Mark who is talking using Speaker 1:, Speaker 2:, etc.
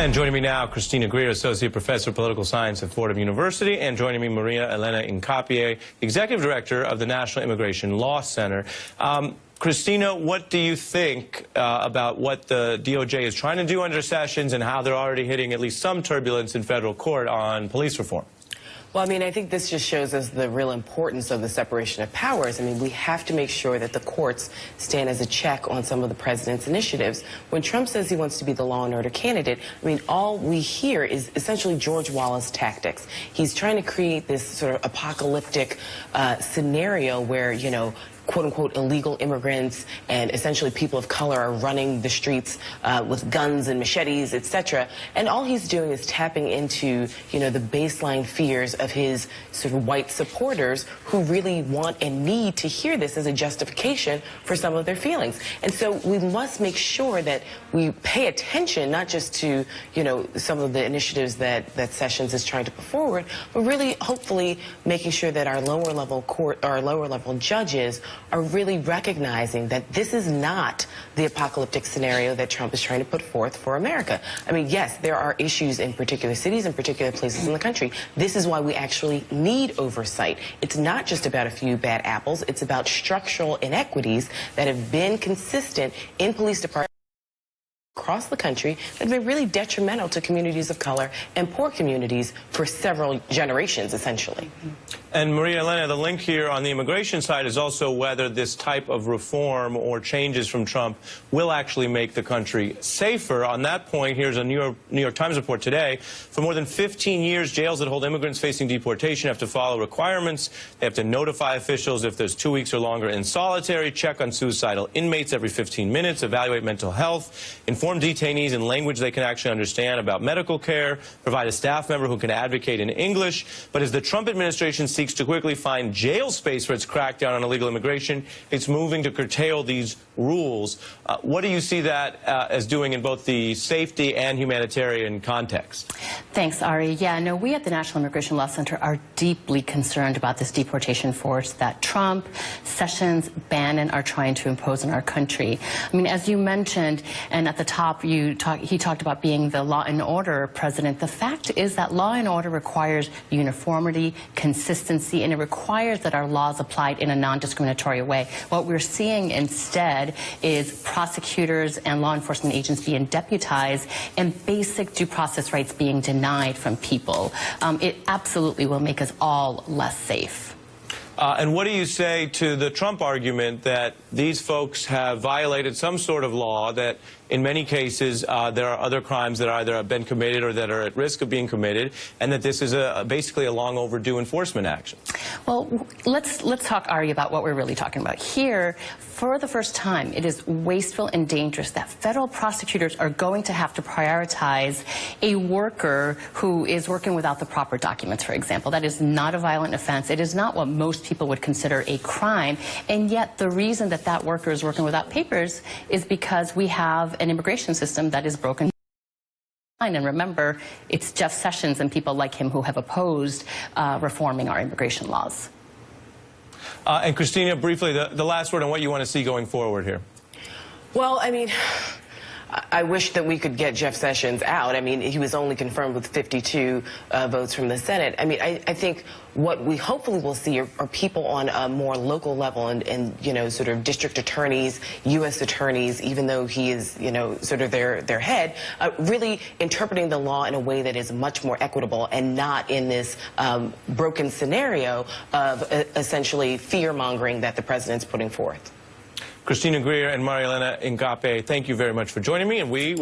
Speaker 1: And joining me now, Christina Greer, Associate Professor of Political Science at Fordham University, and joining me, Maria Elena Incapié, Executive Director of the National Immigration Law Center. Christina, what do you think about what the DOJ is trying to do under Sessions and how they're already hitting at least some turbulence in federal court on police reform?
Speaker 2: Well, I mean, I think this just shows us the real importance of the separation of powers. I mean, we have to make sure that the courts stand as a check on some of the president's initiatives. When Trump says he wants to be the law and order candidate, I mean, all we hear is essentially George Wallace tactics. He's trying to create this sort of apocalyptic scenario where, you know, quote-unquote illegal immigrants and essentially people of color are running the streets with guns and machetes, etc. And all he's doing is tapping into, you know, the baseline fears of his sort of white supporters who really want and need to hear this as a justification for some of their feelings. And so we must make sure that we pay attention not just to, you know, some of the initiatives that Sessions is trying to put forward, but really hopefully making sure that our lower level court, our lower level judges are really recognizing that this is not the apocalyptic scenario that Trump is trying to put forth for America. I mean, yes, there are issues in particular cities and particular places in the country. This is why we actually need oversight. It's not just about a few bad apples. It's about structural inequities that have been consistent in police departments across the country that have been really detrimental to communities of color and poor communities for several generations, essentially.
Speaker 1: And Maria Elena, the link here on the immigration side is also whether this type of reform or changes from Trump will actually make the country safer. On that point, here's a New York Times report today. For more than 15 years, jails that hold immigrants facing deportation have to follow requirements. They have to notify officials if there's 2 weeks or longer in solitary, check on suicidal inmates every 15 minutes, evaluate mental health, inform detainees in language they can actually understand about medical care, provide a staff member who can advocate in English. But as the Trump administration seeks to quickly find jail space for its crackdown on illegal immigration, it's moving to curtail these rules. What do you see that as doing in both the safety and humanitarian context?
Speaker 3: Thanks, Ari. Yeah, no, we at the National Immigration Law Center are deeply concerned about this deportation force that Trump, Sessions, Bannon are trying to impose on our country. I mean, as you mentioned, and at the top he talked about being the law and order president. The fact is that law and order requires uniformity, consistency, and it requires that our laws applied in a non-discriminatory way. What we're seeing instead is prosecutors and law enforcement agents being deputized and basic due process rights being denied from people. It absolutely will make us all less safe.
Speaker 1: And what do you say to the Trump argument that these folks have violated some sort of law, that in many cases there are other crimes that either have been committed or that are at risk of being committed, and that this is basically a long overdue enforcement action?
Speaker 3: Well, let's talk, Ari, about what we're really talking about. Here, for the first time, it is wasteful and dangerous that federal prosecutors are going to have to prioritize a worker who is working without the proper documents, for example. That is not a violent offense. It is not what most people would consider a crime. And yet the reason that that worker is working without papers is because we have an immigration system that is broken. And remember, it's Jeff Sessions and people like him who have opposed reforming our immigration laws.
Speaker 1: And Christina, briefly, the last word on what you want to see going forward here.
Speaker 2: Well, I mean, I wish that we could get Jeff Sessions out. I mean, he was only confirmed with 52 votes from the Senate. I mean, I think what we hopefully will see are people on a more local level and, you know, sort of district attorneys, U.S. attorneys, even though he is, you know, sort of their head, really interpreting the law in a way that is much more equitable and not in this broken scenario of essentially fear-mongering that the president's putting forth.
Speaker 1: Christina Greer and Maria Elena Incapié, thank you very much for joining me, and we